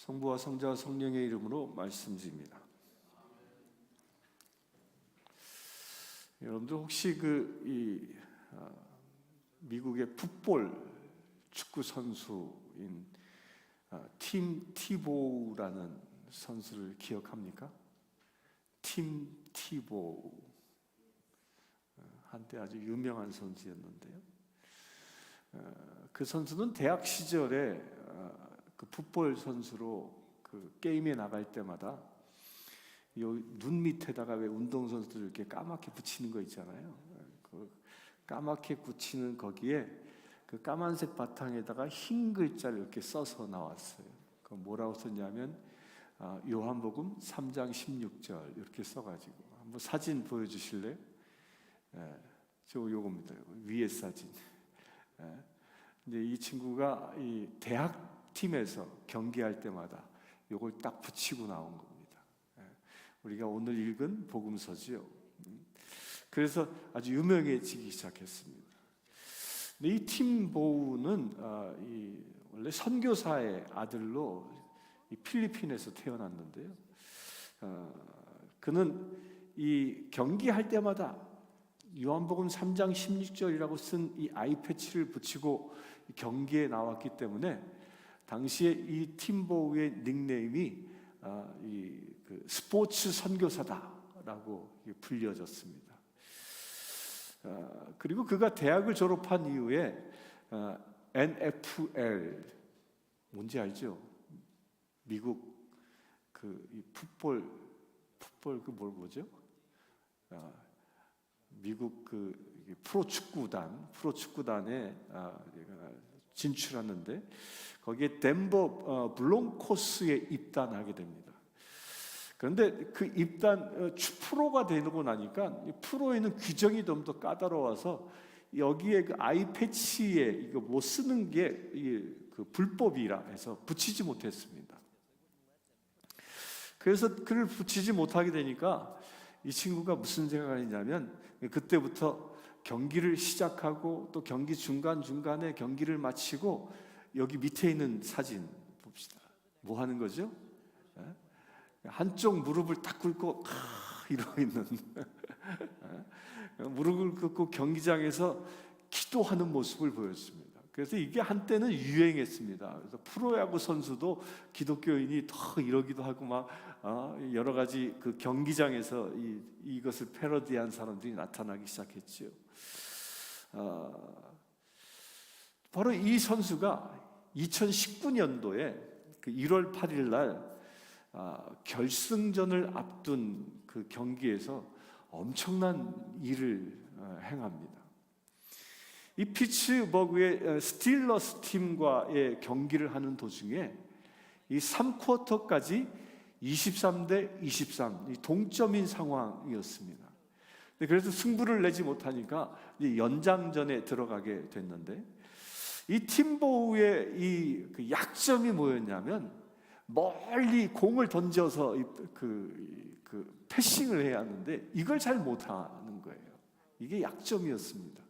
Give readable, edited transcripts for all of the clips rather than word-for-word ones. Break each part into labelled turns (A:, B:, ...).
A: 성부와 성자와 성령의 이름으로 말씀드립니다. 여러분들 혹시 미국의 풋볼 축구 선수인 팀 티보우라는 선수를 기억합니까? 팀 티보우, 한때 아주 유명한 선수였는데요. 그 선수는 대학 시절에 그 풋볼 선수로 그 게임에 나갈 때마다 눈 밑에다가 왜 운동선수들 이렇게 까맣게 붙이는 거 있잖아요. 그 까맣게 붙이는 거기에 그 까만색 바탕에다가 흰 글자를 이렇게 써서 나왔어요. 그 뭐라고 썼냐면 요한복음 3장 16절 이렇게 써가지고 한번 사진 보여주실래요? 저 요겁니다. 위에 사진. 이제 이 친구가 이 대학 팀에서 경기할 때마다 요걸 딱 붙이고 나온 겁니다. 우리가 오늘 읽은 복음서지요. 그래서 아주 유명해지기 시작했습니다. 이 팀 보우는 원래 선교사의 아들로 필리핀에서 태어났는데요. 그는 이 경기할 때마다 요한복음 3장 16절이라고 쓴 이 아이패치를 붙이고 경기에 나왔기 때문에 당시에 이 팀 보우의 닉네임이 그 스포츠 선교사다라고 불려졌습니다. 그리고 그가 대학을 졸업한 이후에 NFL 뭔지 알죠? 미국 이 풋볼 그 뭘 보죠? 미국 프로축구단에 진출하는데 거기에 덴버 블론코스에 입단하게 됩니다. 그런데 그 입단 프로가 되고 나니까 프로에는 규정이 좀 더 까다로워서 여기에 그 아이패치에 이거 못 쓰는 게 그 불법이라 해서 붙이지 못했습니다. 그래서 그를 붙이지 못하게 되니까 이 친구가 무슨 생각을 했냐면 그때부터 경기를 시작하고 또 경기 중간중간에 경기를 마치고 여기 밑에 있는 사진 봅시다. 뭐 하는 거죠? 한쪽 무릎을 딱 꿇고 이러고 있는 무릎을 꿇고 경기장에서 기도하는 모습을 보였습니다. 그래서 이게 한때는 유행했습니다. 그래서 프로야구 선수도 기독교인이 더 이러기도 하고 막 여러 가지 그 경기장에서 이것을 패러디한 사람들이 나타나기 시작했죠. 바로 이 선수가 2019년도에 그 1월 8일 날 결승전을 앞둔 그 경기에서 엄청난 일을 행합니다. 이 피츠버그의 스틸러스 팀과의 경기를 하는 도중에 이 3쿼터까지 23대 23 동점인 상황이었습니다. 그래서 승부를 내지 못하니까 연장전에 들어가게 됐는데 이 팀보우의 그 약점이 뭐였냐면 멀리 공을 던져서 그 패싱을 해야 하는데 이걸 잘 못하는 거예요. 이게 약점이었습니다.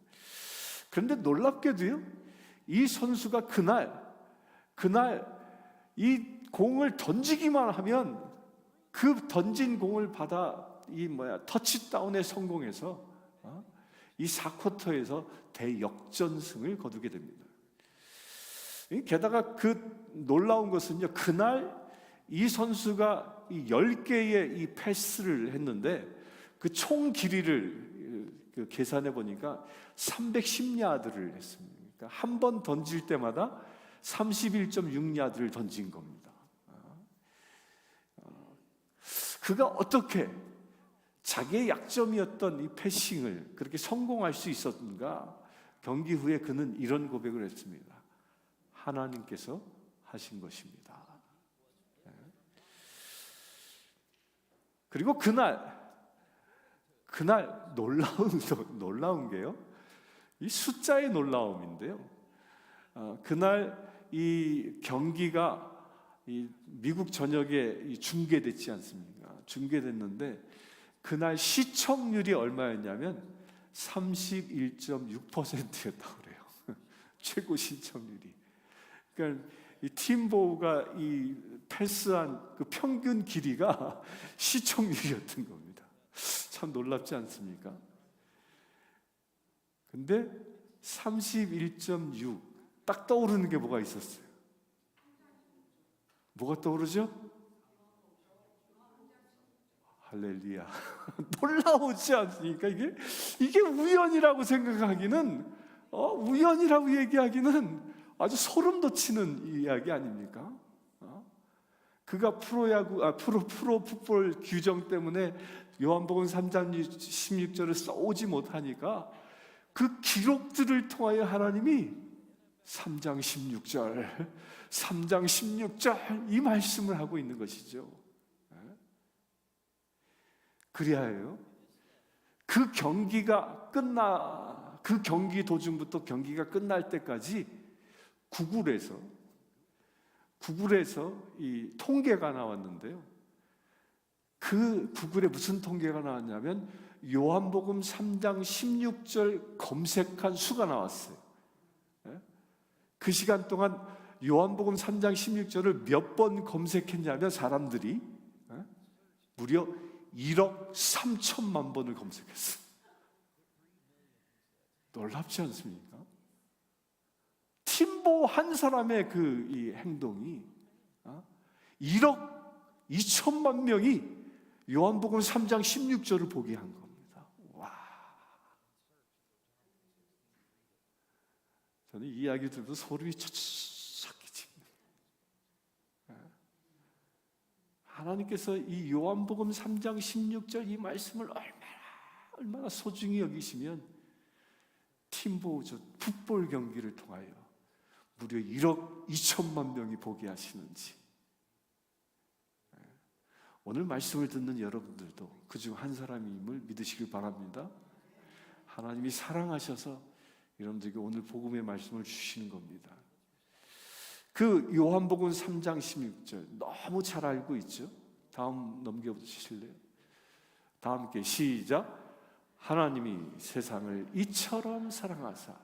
A: 그런데 놀랍게도요, 이 선수가 그날 이 공을 던지기만 하면 그 던진 공을 받아 터치다운에 성공해서 이 4쿼터에서 대역전승을 거두게 됩니다. 게다가 그 놀라운 것은요, 그날 이 선수가 10개의 이 패스를 했는데 그 총 길이를 계산해 보니까 310야드를 했습니다. 그러니까 한 번 던질 때마다 31.6야드를 던진 겁니다. 그가 어떻게 자기의 약점이었던 이 패싱을 그렇게 성공할 수 있었는가? 경기 후에 그는 이런 고백을 했습니다. 하나님께서 하신 것입니다. 그리고 그날 놀라운 게요, 이 숫자의 놀라움인데요. 그날 이 경기가 미국 전역에 중계됐지 않습니까? 중계됐는데 그날 시청률이 얼마였냐면 31.6%였다고 그래요. 최고 시청률이. 그러니까 이 팀보우가 이 패스한 그 평균 길이가 시청률이었던 겁니다. 참 놀랍지 않습니까? 근데 31.6 딱 떠오르는 게 뭐가 있었어요? 뭐가 떠오르죠? 할렐루야. 놀라우지 않습니까? 이게 우연이라고 생각하기는 우연이라고 얘기하기는 아주 소름 돋치는 이야기 아닙니까? 그가 프로 풋볼 규정 때문에 요한복음 3장 16절을 써오지 못하니까 그 기록들을 통하여 하나님이 3장 16절 이 말씀을 하고 있는 것이죠. 그래야 해요. 그 경기 도중부터 경기가 끝날 때까지 구글에서 이 통계가 나왔는데요. 그 구글에 무슨 통계가 나왔냐면 요한복음 3장 16절 검색한 수가 나왔어요. 그 시간 동안 요한복음 3장 16절을 몇 번 검색했냐면 사람들이 무려 1억 3천만 번을 검색했어요. 놀랍지 않습니까? 팀보 한 사람의 이 행동이 1억 2천만 명이 요한복음 3장 16절을 보게 한 겁니다. 와! 저는 이 이야기 들으면서 소름이 쫙 끼칩니다. 하나님께서 이 요한복음 3장 16절 이 말씀을 얼마나 소중히 여기시면 팀보 풋볼 경기를 통하여 무려 1억 2천만 명이 보게 하시는지. 오늘 말씀을 듣는 여러분들도 그중 한 사람임을 믿으시길 바랍니다. 하나님이 사랑하셔서 여러분들에게 오늘 복음의 말씀을 주시는 겁니다. 그 요한복음 3장 16절 너무 잘 알고 있죠? 다음 넘겨주실래요? 다 함께 시작. 하나님이 세상을 이처럼 사랑하사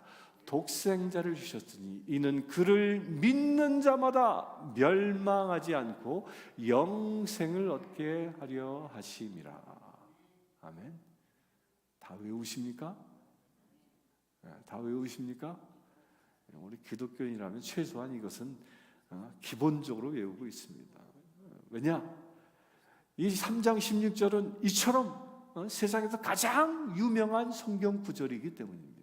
A: 독생자를 주셨으니 이는 그를 믿는 자마다 멸망하지 않고 영생을 얻게 하려 하심이라. 아멘. 다 외우십니까? 다 외우십니까? 우리 기독교인이라면 최소한 이것은 기본적으로 외우고 있습니다. 왜냐? 이 3장 16절은 이처럼 세상에서 가장 유명한 성경 구절이기 때문입니다.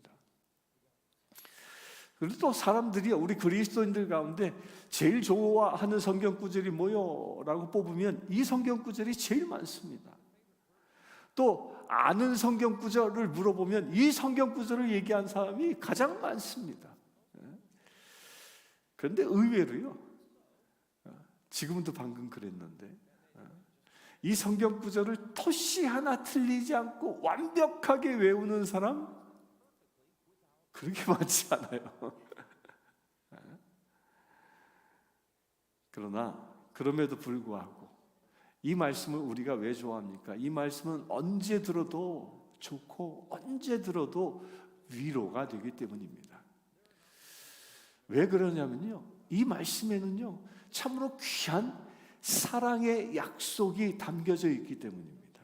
A: 그리고 또 사람들이 우리 그리스도인들 가운데 제일 좋아하는 성경 구절이 뭐요? 라고 뽑으면 이 성경 구절이 제일 많습니다. 또 아는 성경 구절을 물어보면 이 성경 구절을 얘기한 사람이 가장 많습니다. 그런데 의외로요, 지금도 방금 그랬는데 이 성경 구절을 토시 하나 틀리지 않고 완벽하게 외우는 사람 그렇게 많지 않아요. 그러나 그럼에도 불구하고 이 말씀을 우리가 왜 좋아합니까? 이 말씀은 언제 들어도 좋고 언제 들어도 위로가 되기 때문입니다. 왜 그러냐면요, 이 말씀에는요 참으로 귀한 사랑의 약속이 담겨져 있기 때문입니다.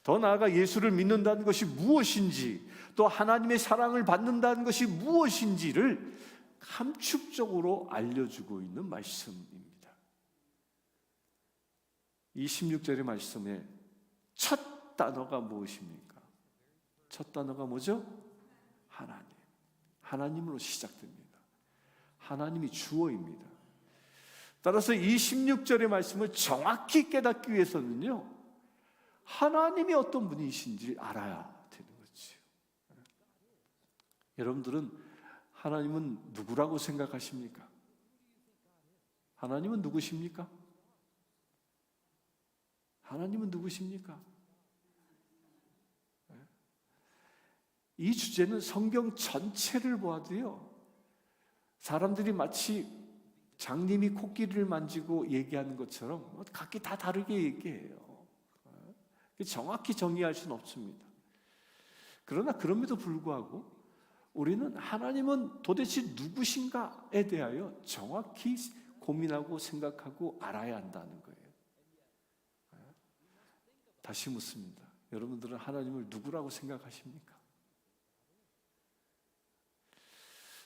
A: 더 나아가 예수를 믿는다는 것이 무엇인지, 또 하나님의 사랑을 받는다는 것이 무엇인지를 함축적으로 알려주고 있는 말씀입니다. 이 16절의 말씀에 첫 단어가 무엇입니까? 첫 단어가 뭐죠? 하나님. 하나님으로 시작됩니다. 하나님이 주어입니다. 따라서 이 16절의 말씀을 정확히 깨닫기 위해서는요, 하나님이 어떤 분이신지 알아야 되는 거죠. 여러분들은 하나님은 누구라고 생각하십니까? 하나님은 누구십니까? 하나님은 누구십니까? 이 주제는 성경 전체를 보아도요, 사람들이 마치 장님이 코끼리를 만지고 얘기하는 것처럼 각기 다 다르게 얘기해요. 정확히 정의할 수는 없습니다. 그러나 그럼에도 불구하고 우리는 하나님은 도대체 누구신가에 대하여 정확히 고민하고 생각하고 알아야 한다는 거예요. 다시 묻습니다. 여러분들은 하나님을 누구라고 생각하십니까?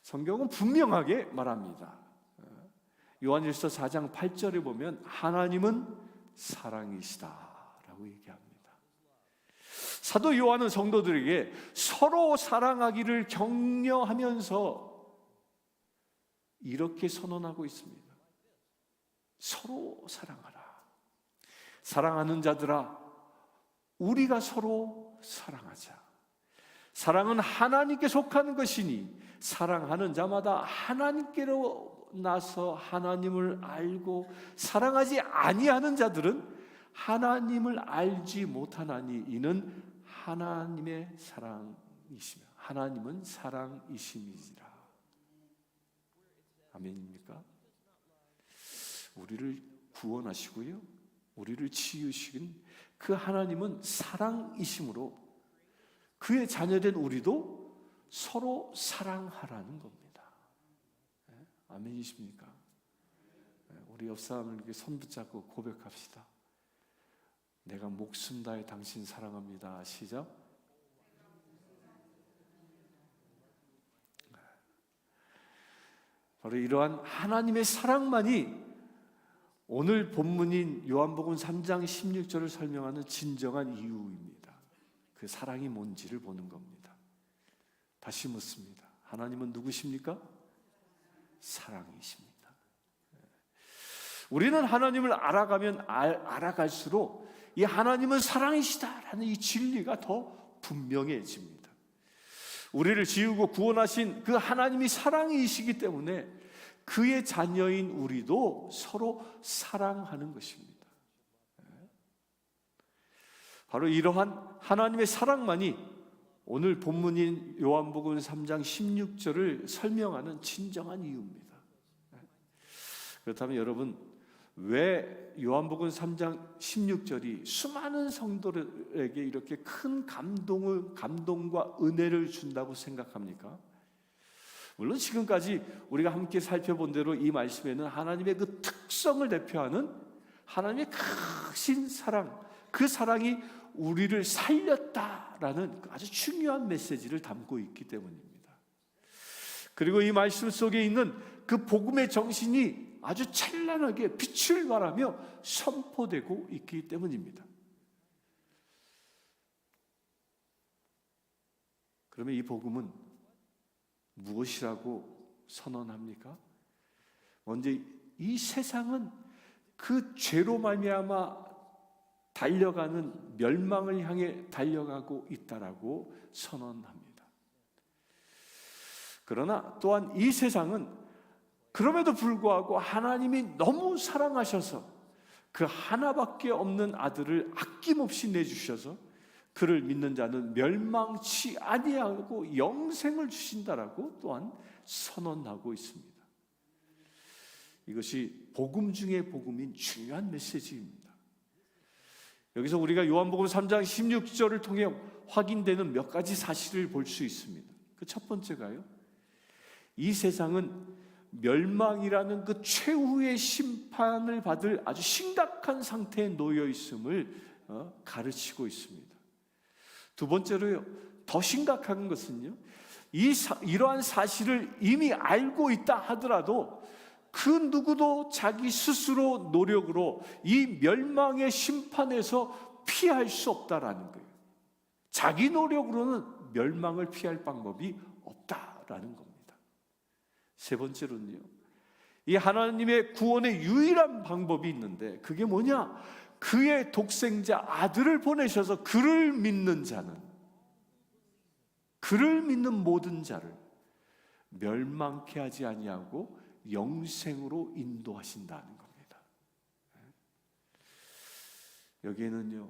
A: 성경은 분명하게 말합니다. 요한일서 4장 8절에 보면 하나님은 사랑이시다라고 얘기합니다. 사도 요한은 성도들에게 서로 사랑하기를 격려하면서 이렇게 선언하고 있습니다. 서로 사랑하라. 사랑하는 자들아, 우리가 서로 사랑하자. 사랑은 하나님께 속하는 것이니 사랑하는 자마다 하나님께로 나서 하나님을 알고, 사랑하지 아니하는 자들은 하나님을 알지 못하나니 이는 하나님의 사랑이시며 하나님은 사랑이심이지라. 아멘입니까? 우리를 구원하시고요, 우리를 치유시킨 그 하나님은 사랑이심으로 그의 자녀된 우리도 서로 사랑하라는 겁니다. 아멘이십니까? 우리 옆 사람을 이렇게 손 붙잡고 고백합시다. 내가 목숨 다해 당신 사랑합니다. 시작. 바로 이러한 하나님의 사랑만이 오늘 본문인 요한복음 3장 16절을 설명하는 진정한 이유입니다. 그 사랑이 뭔지를 보는 겁니다. 다시 묻습니다. 하나님은 누구십니까? 사랑이십니다. 우리는 하나님을 알아가면 알아갈수록 이 하나님은 사랑이시다라는 이 진리가 더 분명해집니다. 우리를 지으고 구원하신 그 하나님이 사랑이시기 때문에 그의 자녀인 우리도 서로 사랑하는 것입니다. 바로 이러한 하나님의 사랑만이 오늘 본문인 요한복음 3장 16절을 설명하는 진정한 이유입니다. 그렇다면 여러분, 왜 요한복음 3장 16절이 수많은 성도들에게 이렇게 큰 감동과 은혜를 준다고 생각합니까? 물론 지금까지 우리가 함께 살펴본 대로 이 말씀에는 하나님의 그 특성을 대표하는 하나님의 크신 사랑, 그 사랑이 우리를 살렸다라는 아주 중요한 메시지를 담고 있기 때문입니다. 그리고 이 말씀 속에 있는 그 복음의 정신이 아주 찬란하게 빛을 발하며 선포되고 있기 때문입니다. 그러면 이 복음은 무엇이라고 선언합니까? 먼저 이 세상은 그 죄로 말미암아 달려가는 멸망을 향해 달려가고 있다라고 선언합니다. 그러나 또한 이 세상은 그럼에도 불구하고 하나님이 너무 사랑하셔서 그 하나밖에 없는 아들을 아낌없이 내주셔서 그를 믿는 자는 멸망치 아니하고 영생을 주신다라고 또한 선언하고 있습니다. 이것이 복음 중의 복음인 중요한 메시지입니다. 여기서 우리가 요한복음 3장 16절을 통해 확인되는 몇 가지 사실을 볼 수 있습니다. 그 첫 번째가요, 이 세상은 멸망이라는 그 최후의 심판을 받을 아주 심각한 상태에 놓여 있음을 가르치고 있습니다. 두 번째로요, 더 심각한 것은요, 이러한 사실을 이미 알고 있다 하더라도 그 누구도 자기 스스로 노력으로 이 멸망의 심판에서 피할 수 없다라는 거예요. 자기 노력으로는 멸망을 피할 방법이 없다라는 겁니다. 세 번째로는요, 이 하나님의 구원의 유일한 방법이 있는데 그게 뭐냐? 그의 독생자 아들을 보내셔서 그를 믿는 자는, 그를 믿는 모든 자를 멸망케 하지 아니하고 영생으로 인도하신다는 겁니다. 여기에는요,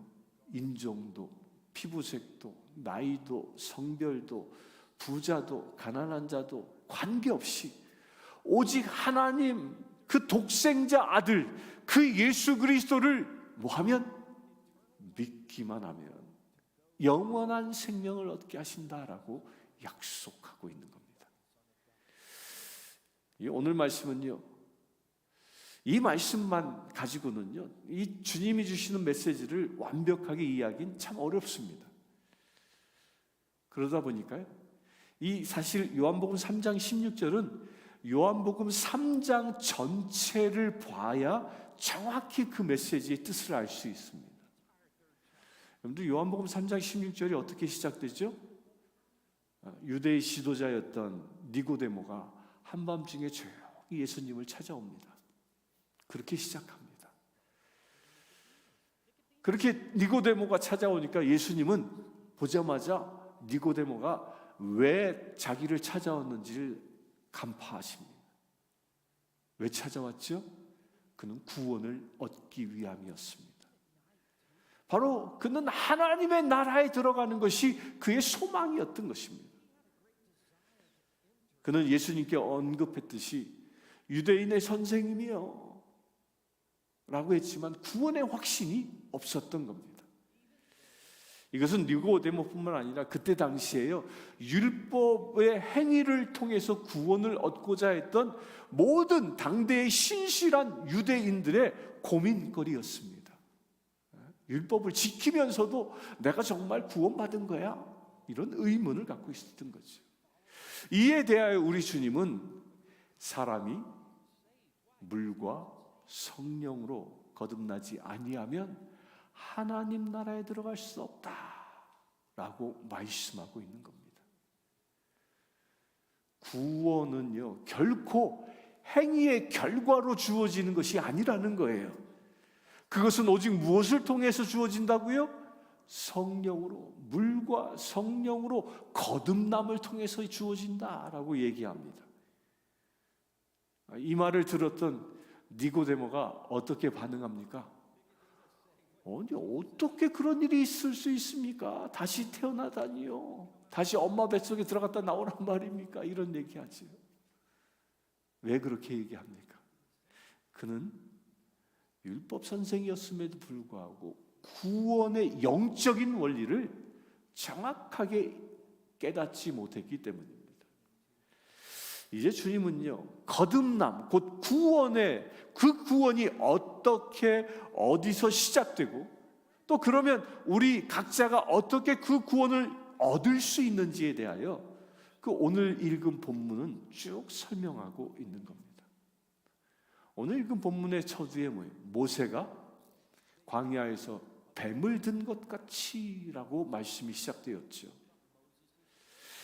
A: 인종도, 피부색도, 나이도, 성별도, 부자도, 가난한 자도 관계없이 오직 하나님 그 독생자 아들 그 예수 그리스도를 뭐하면? 믿기만 하면 영원한 생명을 얻게 하신다라고 약속하고 있는 겁니다. 오늘 말씀은요, 이 말씀만 가지고는요, 이 주님이 주시는 메시지를 완벽하게 이해하기는 참 어렵습니다. 그러다 보니까요, 이 사실 요한복음 3장 16절은 요한복음 3장 전체를 봐야 정확히 그 메시지의 뜻을 알 수 있습니다. 여러분들, 요한복음 3장 16절이 어떻게 시작되죠? 유대의 지도자였던 니고데모가 한밤중에 조용히 예수님을 찾아옵니다. 그렇게 시작합니다. 그렇게 니고데모가 찾아오니까 예수님은 보자마자 니고데모가 왜 자기를 찾아왔는지를 간파하십니다. 왜 찾아왔죠? 그는 구원을 얻기 위함이었습니다. 바로 그는 하나님의 나라에 들어가는 것이 그의 소망이었던 것입니다. 그는 예수님께 언급했듯이 유대인의 선생님이요 라고 했지만 구원의 확신이 없었던 겁니다. 이것은 니고데모뿐만 아니라 그때 당시에요, 율법의 행위를 통해서 구원을 얻고자 했던 모든 당대의 신실한 유대인들의 고민거리였습니다. 율법을 지키면서도 내가 정말 구원받은 거야? 이런 의문을 갖고 있었던 거죠. 이에 대하여 우리 주님은 사람이 물과 성령으로 거듭나지 아니하면 하나님 나라에 들어갈 수 없다라고 말씀하고 있는 겁니다. 구원은요, 결코 행위의 결과로 주어지는 것이 아니라는 거예요. 그것은 오직 무엇을 통해서 주어진다고요? 성령으로, 물과 성령으로 거듭남을 통해서 주어진다라고 얘기합니다. 이 말을 들었던 니고데모가 어떻게 반응합니까? 어떻게 그런 일이 있을 수 있습니까? 다시 태어나다니요. 다시 엄마 뱃속에 들어갔다 나오란 말입니까? 이런 얘기하죠. 왜 그렇게 얘기합니까? 그는 율법 선생이었음에도 불구하고 구원의 영적인 원리를 정확하게 깨닫지 못했기 때문입니다. 이제 주님은요, 거듭남, 곧 구원의 그 구원이 어떻게 어디서 시작되고 또 그러면 우리 각자가 어떻게 그 구원을 얻을 수 있는지에 대하여 그 오늘 읽은 본문은 쭉 설명하고 있는 겁니다. 오늘 읽은 본문의 저주에 뭐예요? 모세가 광야에서 뱀을 든 것 같이라고 말씀이 시작되었죠.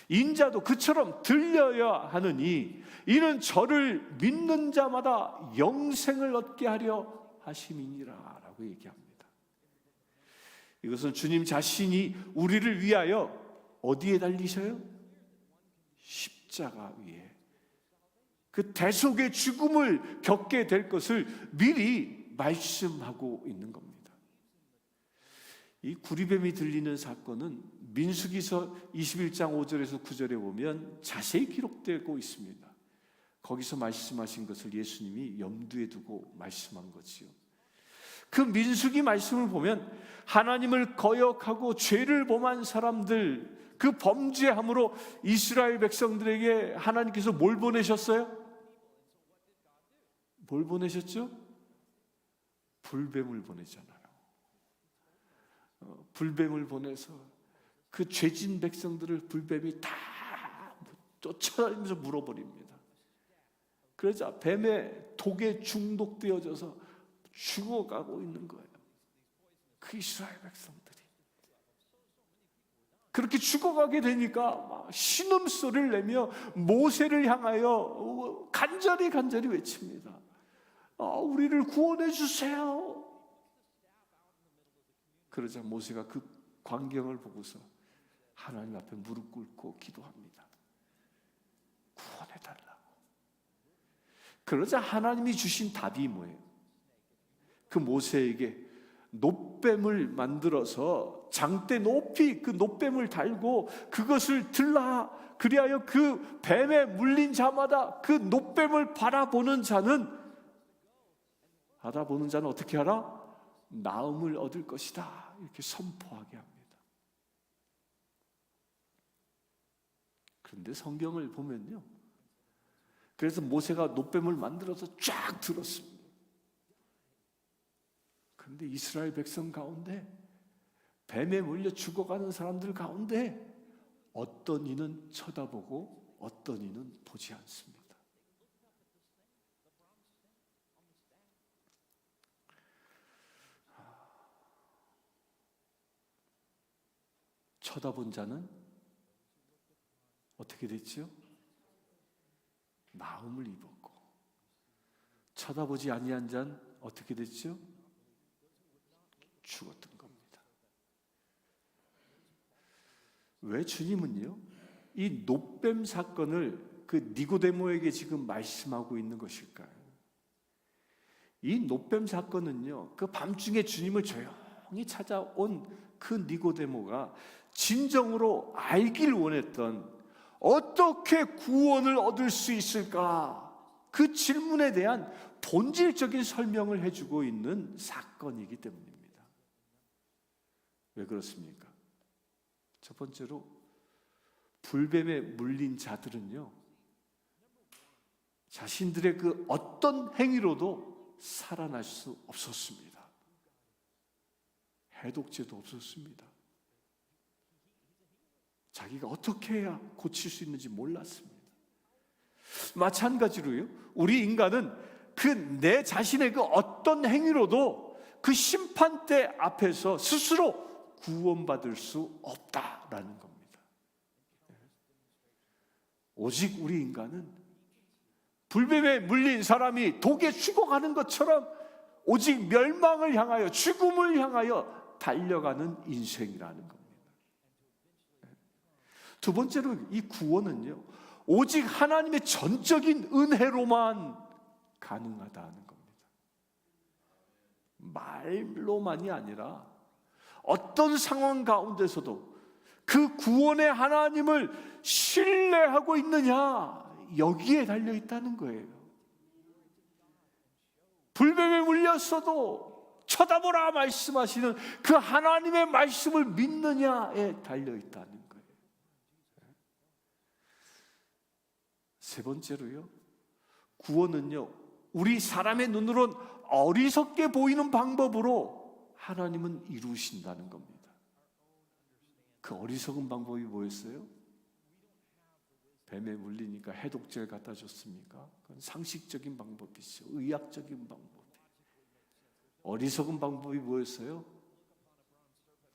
A: 인자도 그처럼 들려야 하느니 이는 저를 믿는 자마다 영생을 얻게 하려 하심이니라 라고 얘기합니다. 이것은 주님 자신이 우리를 위하여 어디에 달리셔요? 십자가 위에 그 대속의 죽음을 겪게 될 것을 미리 말씀하고 있는 겁니다. 이 구리뱀이 들리는 사건은 민수기서 21장 5절에서 9절에 보면 자세히 기록되고 있습니다. 거기서 말씀하신 것을 예수님이 염두에 두고 말씀한 거지요. 그 민수기 말씀을 보면 하나님을 거역하고 죄를 범한 사람들, 그 범죄함으로 이스라엘 백성들에게 하나님께서 뭘 보내셨어요? 뭘 보내셨죠? 불뱀을 보내잖아요. 불뱀을 보내서 그 죄진 백성들을 불뱀이 다 쫓아다니면서 물어버립니다. 그러자 뱀의 독에 중독되어져서 죽어가고 있는 거예요. 그 이스라엘 백성들이 그렇게 죽어가게 되니까 막 신음소리를 내며 모세를 향하여 간절히 외칩니다. 우리를 구원해 주세요. 그러자 모세가 그 광경을 보고서 하나님 앞에 무릎 꿇고 기도합니다. 구원해달라고. 그러자 하나님이 주신 답이 뭐예요? 그 모세에게 놋뱀을 만들어서 장대 높이 그 놋뱀을 달고 그것을 들라. 그리하여 그 뱀에 물린 자마다 그 놋뱀을 바라보는 자는 어떻게 하라? 나음을 얻을 것이다. 이렇게 선포하게 합니다. 근데 성경을 보면요, 그래서 모세가 놋뱀을 만들어서 쫙 들었습니다. 그런데 이스라엘 백성 가운데, 뱀에 물려 죽어가는 사람들 가운데 어떤 이는 쳐다보고 어떤 이는 보지 않습니다. 쳐다본 자는 어떻게 됐지요? 나음을 입었고, 쳐다보지 아니한 자는 어떻게 됐죠? 죽었던 겁니다. 왜 주님은요, 이 놋뱀 사건을 그 니고데모에게 지금 말씀하고 있는 것일까요? 이 놋뱀 사건은요, 그 밤중에 주님을 조용히 찾아온 그 니고데모가 진정으로 알길 원했던, 어떻게 구원을 얻을 수 있을까? 그 질문에 대한 본질적인 설명을 해주고 있는 사건이기 때문입니다. 왜 그렇습니까? 첫 번째로, 불뱀에 물린 자들은요, 자신들의 그 어떤 행위로도 살아날 수 없었습니다. 해독제도 없었습니다. 자기가 어떻게 해야 고칠 수 있는지 몰랐습니다. 마찬가지로요, 우리 인간은 그 내 자신의 그 어떤 행위로도 그 심판대 앞에서 스스로 구원받을 수 없다라는 겁니다. 오직 우리 인간은 불뱀에 물린 사람이 독에 죽어가는 것처럼 오직 멸망을 향하여, 죽음을 향하여 달려가는 인생이라는 겁니다. 두 번째로, 이 구원은요, 오직 하나님의 전적인 은혜로만 가능하다는 겁니다. 말로만이 아니라 어떤 상황 가운데서도 그 구원의 하나님을 신뢰하고 있느냐, 여기에 달려 있다는 거예요. 불뱀에 물렸어도 쳐다보라 말씀하시는 그 하나님의 말씀을 믿느냐에 달려 있다는 거예요. 세 번째로요, 구원은요, 우리 사람의 눈으론 어리석게 보이는 방법으로 하나님은 이루신다는 겁니다. 그 어리석은 방법이 뭐였어요? 뱀에 물리니까 해독제를 갖다 줬습니까? 그건 상식적인 방법이죠. 의학적인 방법. 어리석은 방법이 뭐였어요?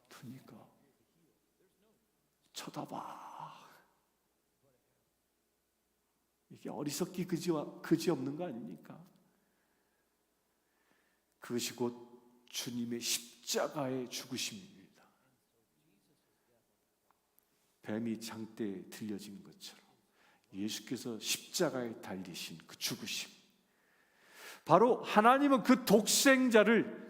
A: 그러니까 쳐다봐. 이게 어리석기 그지 없는 거 아닙니까? 그것이 곧 주님의 십자가의 죽으심입니다. 뱀이 장대에 들려진 것처럼 예수께서 십자가에 달리신 그 죽으심, 바로 하나님은 그 독생자를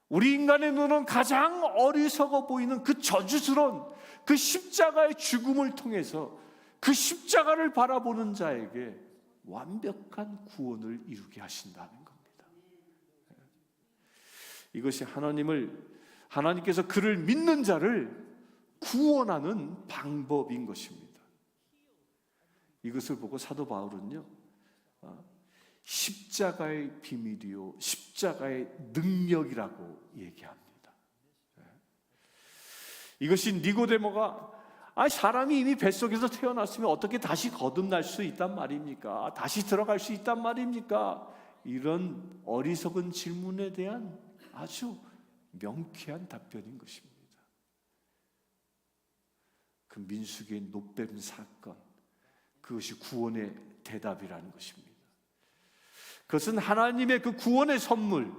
A: 우리 인간의 눈은 가장 어리석어 보이는 그 저주스러운 그 십자가의 죽음을 통해서 그 십자가를 바라보는 자에게 완벽한 구원을 이루게 하신다는 겁니다. 이것이 하나님께서 그를 믿는 자를 구원하는 방법인 것입니다. 이것을 보고 사도 바울은요, 십자가의 비밀이요 십자가의 능력이라고 얘기합니다. 이것이 니고데모가 사람이 이미 뱃속에서 태어났으면 어떻게 다시 거듭날 수 있단 말입니까? 다시 들어갈 수 있단 말입니까? 이런 어리석은 질문에 대한 아주 명쾌한 답변인 것입니다. 그 민수기의 놋뱀 사건, 그것이 구원의 대답이라는 것입니다. 그것은 하나님의 그 구원의 선물,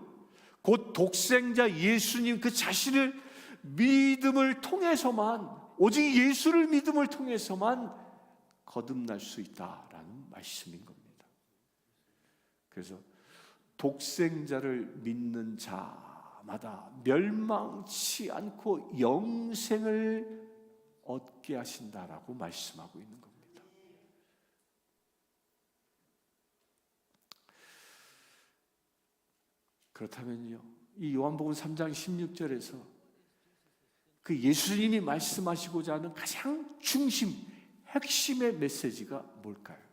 A: 곧 독생자 예수님 그 자신을 믿음을 통해서만, 오직 예수를 믿음을 통해서만 거듭날 수 있다라는 말씀인 겁니다. 그래서 독생자를 믿는 자마다 멸망치 않고 영생을 얻게 하신다라고 말씀하고 있는 겁니다. 그렇다면요, 이 요한복음 3장 16절에서 그 예수님이 말씀하시고자 하는 가장 중심, 핵심의 메시지가 뭘까요?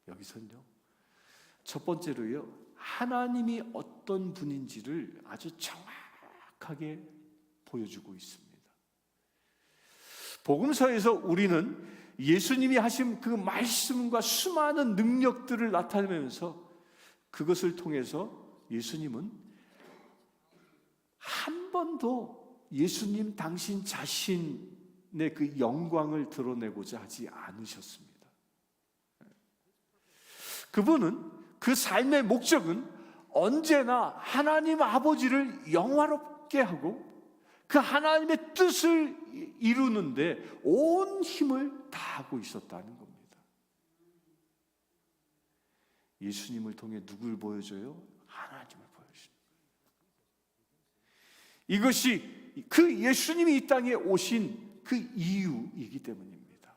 A: 여기서는요, 첫 번째로요, 하나님이 어떤 분인지를 아주 정확하게 보여주고 있습니다. 복음서에서 우리는 예수님이 하신 그 말씀과 수많은 능력들을 나타내면서 그것을 통해서 예수님은 한 번도 예수님 당신 자신의 그 영광을 드러내고자 하지 않으셨습니다. 그분은 그 삶의 목적은 언제나 하나님 아버지를 영화롭게 하고 그 하나님의 뜻을 이루는데 온 힘을 다하고 있었다는 겁니다. 예수님을 통해 누굴 보여줘요? 하나님을 보여줍니다. 이것이 그 예수님이 이 땅에 오신 그 이유이기 때문입니다.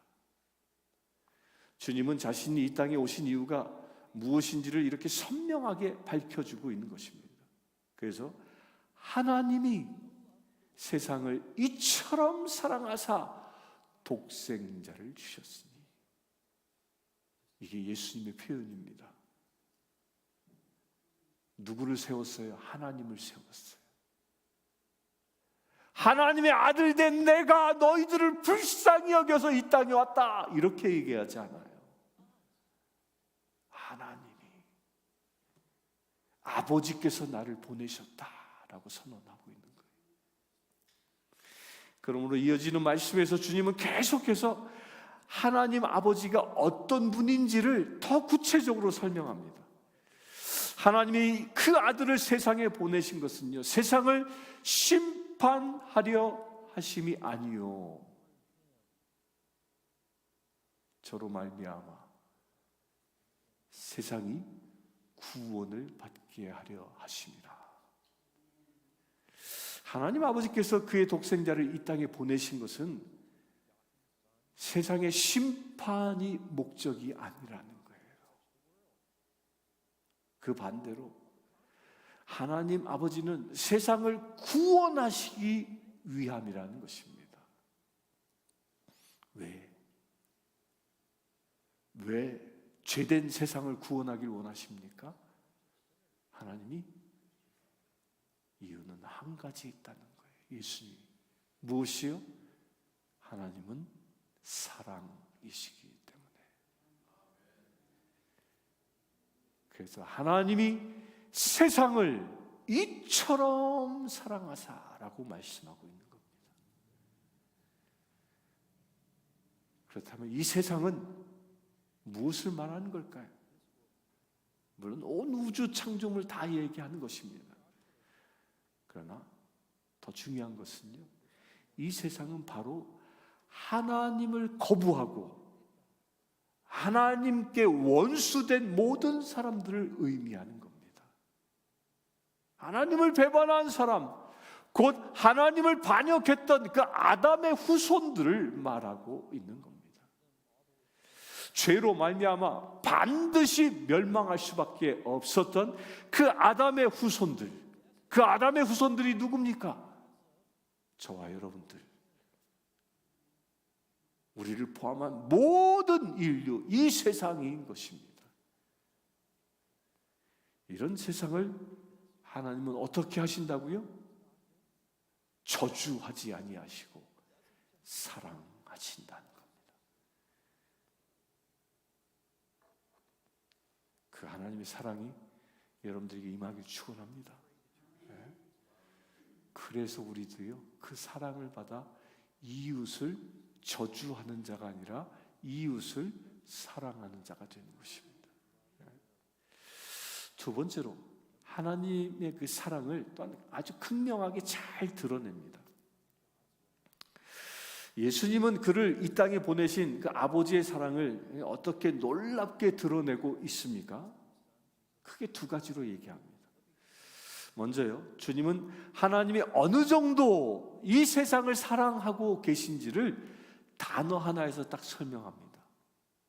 A: 주님은 자신이 이 땅에 오신 이유가 무엇인지를 이렇게 선명하게 밝혀주고 있는 것입니다. 그래서 하나님이 세상을 이처럼 사랑하사 독생자를 주셨으니, 이게 예수님의 표현입니다. 누구를 세웠어요? 하나님을 세웠어요. 하나님의 아들 된 내가 너희들을 불쌍히 여겨서 이 땅에 왔다, 이렇게 얘기하지 않아요. 하나님이, 아버지께서 나를 보내셨다라고 선언하고 있는 거예요. 그러므로 이어지는 말씀에서 주님은 계속해서 하나님 아버지가 어떤 분인지를 더 구체적으로 설명합니다. 하나님이 그 아들을 세상에 보내신 것은요, 세상을 심판하려 하심이 아니요, 저로 말미암아 세상이 구원을 받게 하려 하심이라. 하나님 아버지께서 그의 독생자를 이 땅에 보내신 것은 세상의 심판이 목적이 아니라는 거예요. 그 반대로 하나님 아버지는 세상을 구원하시기 위함이라는 것입니다. 왜 죄된 세상을 구원하길 원하십니까? 하나님이, 이유는 한 가지 있다는 거예요. 예수님, 무엇이요? 하나님은 사랑이시기 때문에. 그래서 하나님이 세상을 이처럼 사랑하사라고 말씀하고 있는 겁니다. 그렇다면 이 세상은 무엇을 말하는 걸까요? 물론 온 우주 창조물 다 얘기하는 것입니다. 그러나 더 중요한 것은요, 이 세상은 바로 하나님을 거부하고 하나님께 원수된 모든 사람들을 의미하는 겁니다. 하나님을 배반한 사람, 곧 하나님을 반역했던 그 아담의 후손들을 말하고 있는 겁니다. 죄로 말미암아 반드시 멸망할 수밖에 없었던 그 아담의 후손들, 그 아담의 후손들이 누굽니까? 저와 여러분들, 우리를 포함한 모든 인류, 이 세상인 것입니다. 이런 세상을 하나님은 어떻게 하신다고요? 저주하지 아니하시고 사랑하신다는 겁니다. 그 하나님의 사랑이 여러분들에게 임하길 축원합니다. 그래서 우리도요, 그 사랑을 받아 이웃을 저주하는 자가 아니라 이웃을 사랑하는 자가 되는 것입니다. 두 번째로, 하나님의 그 사랑을 또한 아주 극명하게 잘 드러냅니다. 예수님은 그를 이 땅에 보내신 그 아버지의 사랑을 어떻게 놀랍게 드러내고 있습니까? 크게 두 가지로 얘기합니다. 먼저요, 주님은 하나님이 어느 정도 이 세상을 사랑하고 계신지를 단어 하나에서 딱 설명합니다.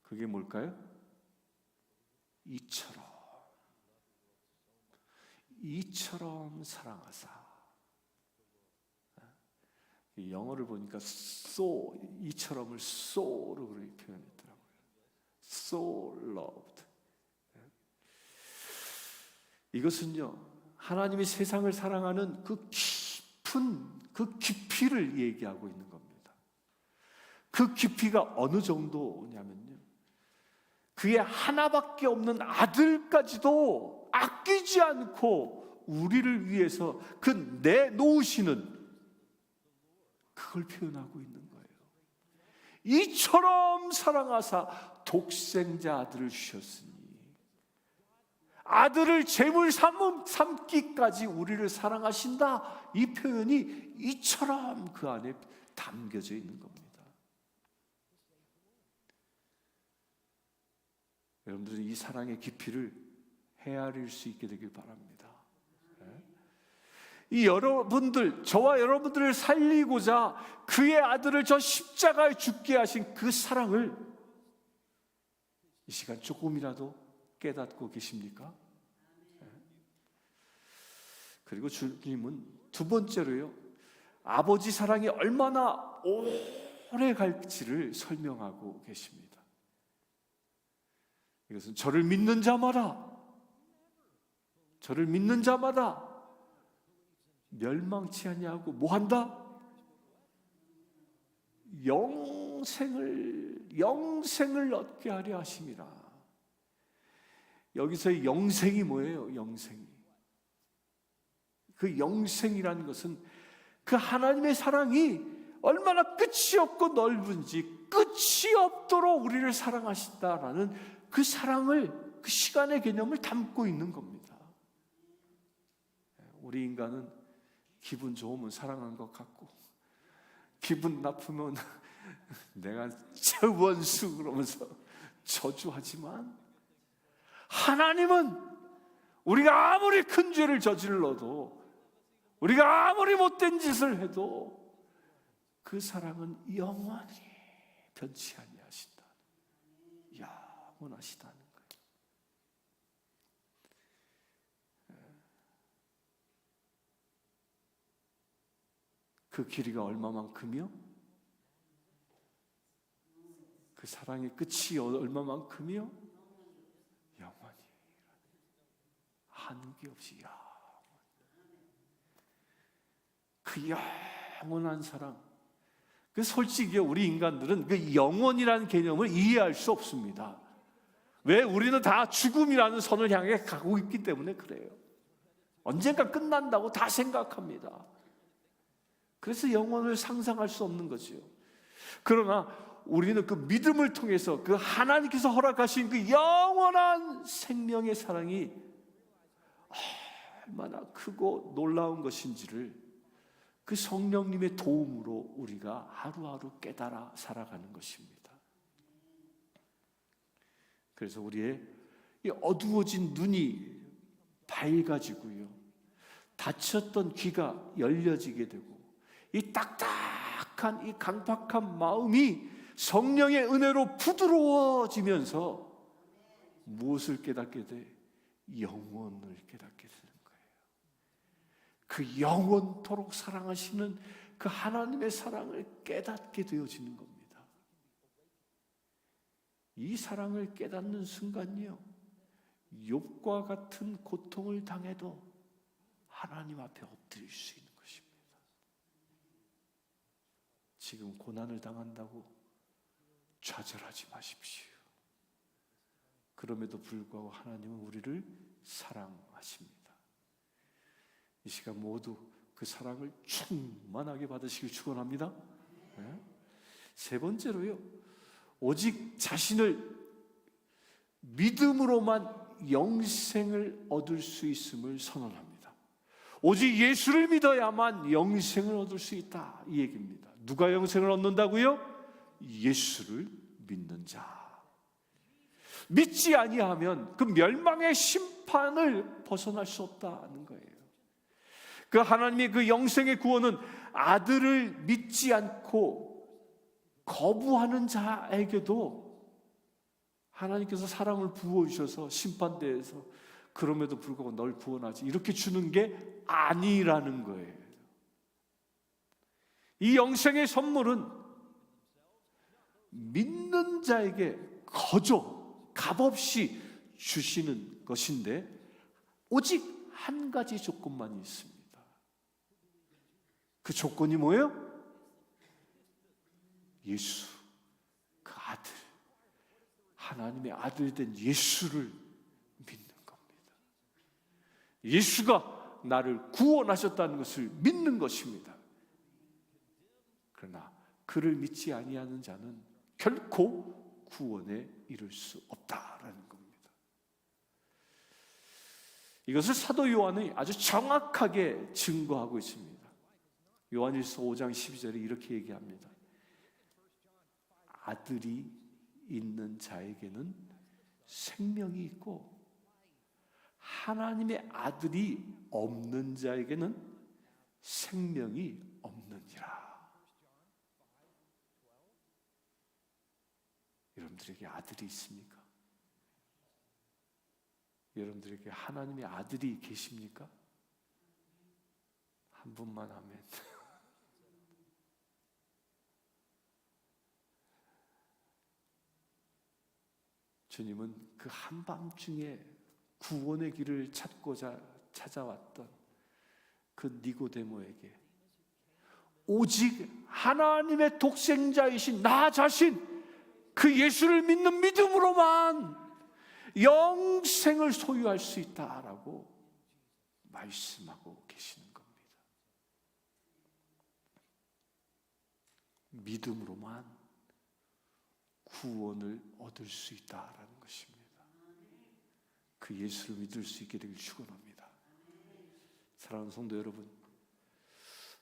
A: 그게 뭘까요? 이처럼 사랑하사. 이 영어를 보니까 so, 이처럼을 so로 그렇게 표현했더라고요. So loved. 이것은요, 하나님이 세상을 사랑하는 그 깊은 그 깊이를 얘기하고 있는 겁니다. 그 깊이가 어느 정도냐면요, 그의 하나밖에 없는 아들까지도 아끼지 않고 우리를 위해서 그 내놓으시는, 그걸 표현하고 있는 거예요. 이처럼 사랑하사 독생자 아들을 주셨으니, 아들을 제물 삼기까지 우리를 사랑하신다, 이 표현이 이처럼 그 안에 담겨져 있는 겁니다. 여러분들은 이 사랑의 깊이를 헤아릴 수 있게 되길 바랍니다. 이 여러분들, 저와 여러분들을 살리고자 그의 아들을 저 십자가에 죽게 하신 그 사랑을 이 시간 조금이라도 깨닫고 계십니까? 그리고 주님은 두 번째로요, 아버지 사랑이 얼마나 오래 갈지를 설명하고 계십니다. 이것은 저를 믿는 자마다 멸망치 아니하고 뭐한다? 영생을 얻게 하려 하심이라. 여기서의 영생이 뭐예요? 영생이, 그 영생이라는 것은 그 하나님의 사랑이 얼마나 끝이 없고 넓은지, 끝이 없도록 우리를 사랑하신다라는 그 사랑을, 그 시간의 개념을 담고 있는 겁니다. 우리 인간은 기분 좋으면 사랑한 것 같고, 기분 나쁘면 내가 저 원수 그러면서 저주하지만, 하나님은 우리가 아무리 큰 죄를 저질러도, 우리가 아무리 못된 짓을 해도 그 사랑은 영원히 변치 아니하신다, 영원하시다는 거예요. 그 길이가 얼마만큼이요? 그 사랑의 끝이 얼마만큼이요? 영원히, 한계 없이 그 영원한 사랑. 그 솔직히 우리 인간들은 그 영원이라는 개념을 이해할 수 없습니다. 왜? 우리는 다 죽음이라는 선을 향해 가고 있기 때문에 그래요. 언젠가 끝난다고 다 생각합니다. 그래서 영원을 상상할 수 없는 거죠. 그러나 우리는 그 믿음을 통해서 그 하나님께서 허락하신 그 영원한 생명의 사랑이 얼마나 크고 놀라운 것인지를 그 성령님의 도움으로 우리가 하루하루 깨달아 살아가는 것입니다. 그래서 우리의 이 어두워진 눈이 밝아지고요, 닫혔던 귀가 열려지게 되고, 이 딱딱한 이 강팍한 마음이 성령의 은혜로 부드러워지면서 무엇을 깨닫게 돼? 영원을 깨닫게 되는 거예요. 그 영원토록 사랑하시는 그 하나님의 사랑을 깨닫게 되어지는 겁니다. 이 사랑을 깨닫는 순간요, 욥과 같은 고통을 당해도 하나님 앞에 엎드릴 수 있는 것입니다. 지금 고난을 당한다고 좌절하지 마십시오. 그럼에도 불구하고 하나님은 우리를 사랑하십니다. 이 시간 모두 그 사랑을 충만하게 받으시길 축원합니다. 네. 세 번째로요, 오직 자신을 믿음으로만 영생을 얻을 수 있음을 선언합니다. 오직 예수를 믿어야만 영생을 얻을 수 있다, 이 얘기입니다. 누가 영생을 얻는다고요? 예수를 믿는 자. 믿지 아니하면 그 멸망의 심판을 벗어날 수 없다는 거예요. 그 하나님의 그 영생의 구원은 아들을 믿지 않고 거부하는 자에게도 하나님께서 사랑을 부어주셔서 심판대에서 그럼에도 불구하고 널 구원하지, 이렇게 주는 게 아니라는 거예요. 이 영생의 선물은 믿는 자에게 거저 값없이 주시는 것인데 오직 한 가지 조건만 있습니다. 그 조건이 뭐예요? 예수, 그 아들, 하나님의 아들 된 예수를 믿는 겁니다. 예수가 나를 구원하셨다는 것을 믿는 것입니다. 그러나 그를 믿지 아니하는 자는 결코 구원에 이를 수 없다라는 겁니다. 이것을 사도 요한이 아주 정확하게 증거하고 있습니다. 요한일서 5장 12절에 이렇게 얘기합니다. 아들이 있는 자에게는 생명이 있고 하나님의 아들이 없는 자에게는 생명이 없느니라. 여러분들에게 아들이 있습니까? 여러분들에게 하나님의 아들이 계십니까? 한 분만 아멘. 주님은 그 한밤중에 구원의 길을 찾고자 찾아왔던 그 니고데모에게 오직 하나님의 독생자이신 나 자신 그 예수를 믿는 믿음으로만 영생을 소유할 수 있다라고 말씀하고 계시는 겁니다. 믿음으로만 구원을 얻을 수 있다라는 것입니다. 그 예수를 믿을 수 있게 되길 축원합니다. 사랑하는 성도 여러분,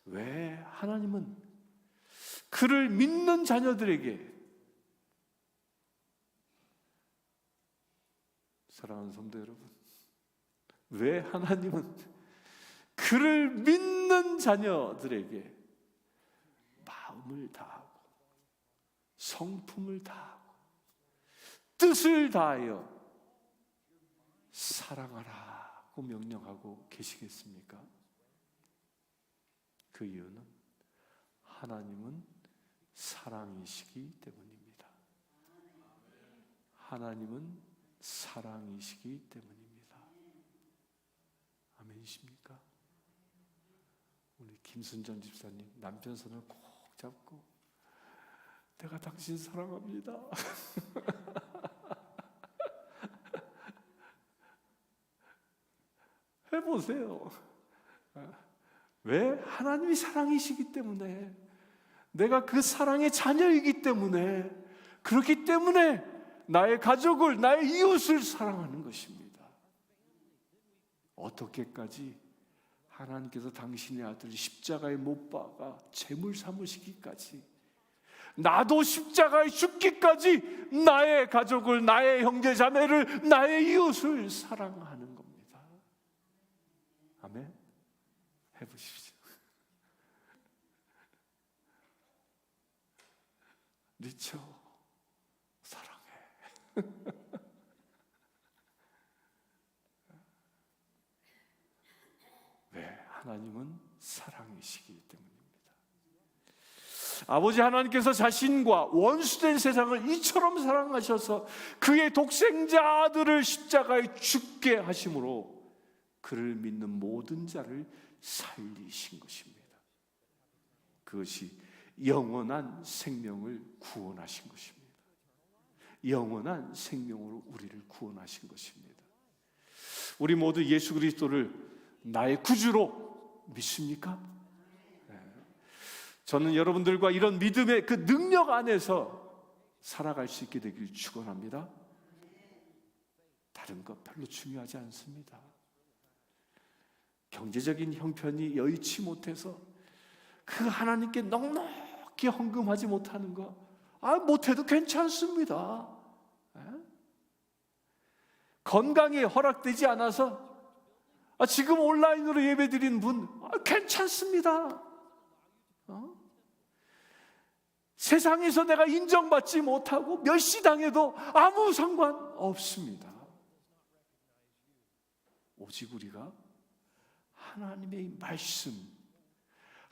A: 왜 하나님은 그를 믿는 자녀들에게, 사랑하는 성도 여러분, 왜 하나님은 그를 믿는 자녀들에게 마음을 다하고 성품을 다하고 뜻을 다하여 사랑하라고 명령하고 계시겠습니까? 그 이유는 하나님은 사랑이시기 때문입니다. 하나님은 사랑이시기 때문입니다. 아멘이십니까? 우리 김순정 집사님 남편 손을 꼭 잡고 내가 당신 사랑합니다. 해보세요. 왜? 하나님이 사랑이시기 때문에, 내가 그 사랑의 자녀이기 때문에, 그렇기 때문에 나의 가족을, 나의 이웃을 사랑하는 것입니다. 어떻게까지 하나님께서 당신의 아들을 십자가에 못 박아 제물 삼으시기까지, 나도 십자가에 죽기까지 나의 가족을, 나의 형제 자매를, 나의 이웃을 사랑하는 겁니다. 아멘. 해보십시오. 리처 사랑해. 왜? 하나님은 사랑이시기 때문입니다. 아버지 하나님께서 자신과 원수된 세상을 이처럼 사랑하셔서 그의 독생자 아들을 십자가에 죽게 하심으로 그를 믿는 모든 자를 살리신 것입니다. 그것이 영원한 생명을 구원하신 것입니다. 영원한 생명으로 우리를 구원하신 것입니다. 우리 모두 예수 그리스도를 나의 구주로 믿습니까? 저는 여러분들과 이런 믿음의 그 능력 안에서 살아갈 수 있게 되길 축원합니다. 다른 것 별로 중요하지 않습니다. 경제적인 형편이 여의치 못해서 그 하나님께 넉넉히 헌금하지 못하는 거, 못해도 괜찮습니다. 건강이 허락되지 않아서 지금 온라인으로 예배드리는 분 괜찮습니다. 세상에서 내가 인정받지 못하고 멸시당해도 아무 상관없습니다. 오직 우리가 하나님의 말씀,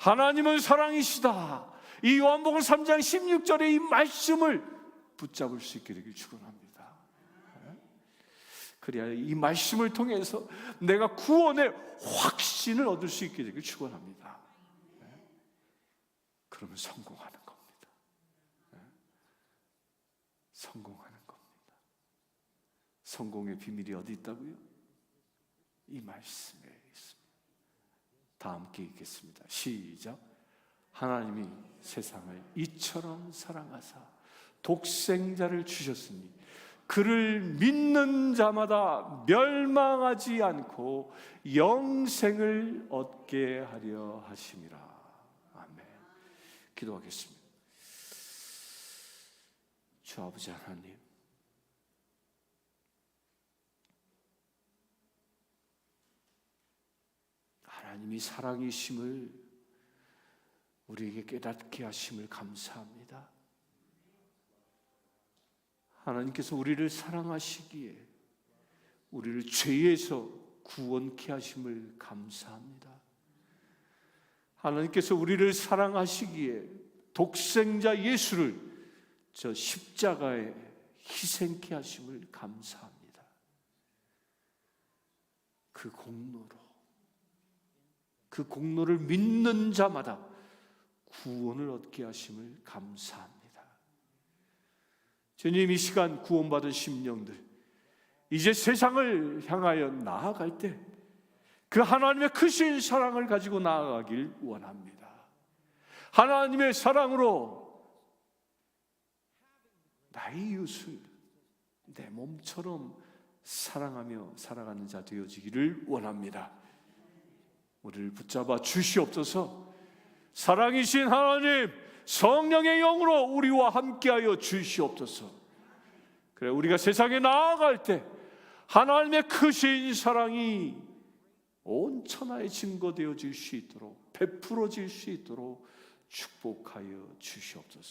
A: 하나님은 사랑이시다. 이 요한복음 3장 16절의 이 말씀을 붙잡을 수 있게 되길 축원합니다. 그래야 이 말씀을 통해서 내가 구원의 확신을 얻을 수 있게 되길 축원합니다. 그러면 성공하는 겁니다. 성공하는 겁니다. 성공의 비밀이 어디 있다고요? 이 말씀에 있습니다. 다 함께 읽겠습니다. 시작. 하나님이 세상을 이처럼 사랑하사 독생자를 주셨으니 그를 믿는 자마다 멸망하지 않고 영생을 얻게 하려 하심이라. 아멘. 기도하겠습니다. 주 아버지 하나님, 하나님이 사랑이심을 우리에게 깨닫게 하심을 감사합니다. 하나님께서 우리를 사랑하시기에 우리를 죄에서 구원케 하심을 감사합니다. 하나님께서 우리를 사랑하시기에 독생자 예수를 저 십자가에 희생케 하심을 감사합니다. 그 공로를 믿는 자마다 구원을 얻게 하심을 감사합니다. 주님, 이 시간 구원받은 심령들 이제 세상을 향하여 나아갈 때 그 하나님의 크신 사랑을 가지고 나아가길 원합니다. 하나님의 사랑으로 나의 이웃을 내 몸처럼 사랑하며 살아가는 자 되어지기를 원합니다. 우리를 붙잡아 주시옵소서. 사랑이신 하나님, 성령의 영으로 우리와 함께하여 주시옵소서. 그래, 우리가 세상에 나아갈 때 하나님의 크신 사랑이 온 천하에 증거되어질 수 있도록, 베풀어질 수 있도록 축복하여 주시옵소서.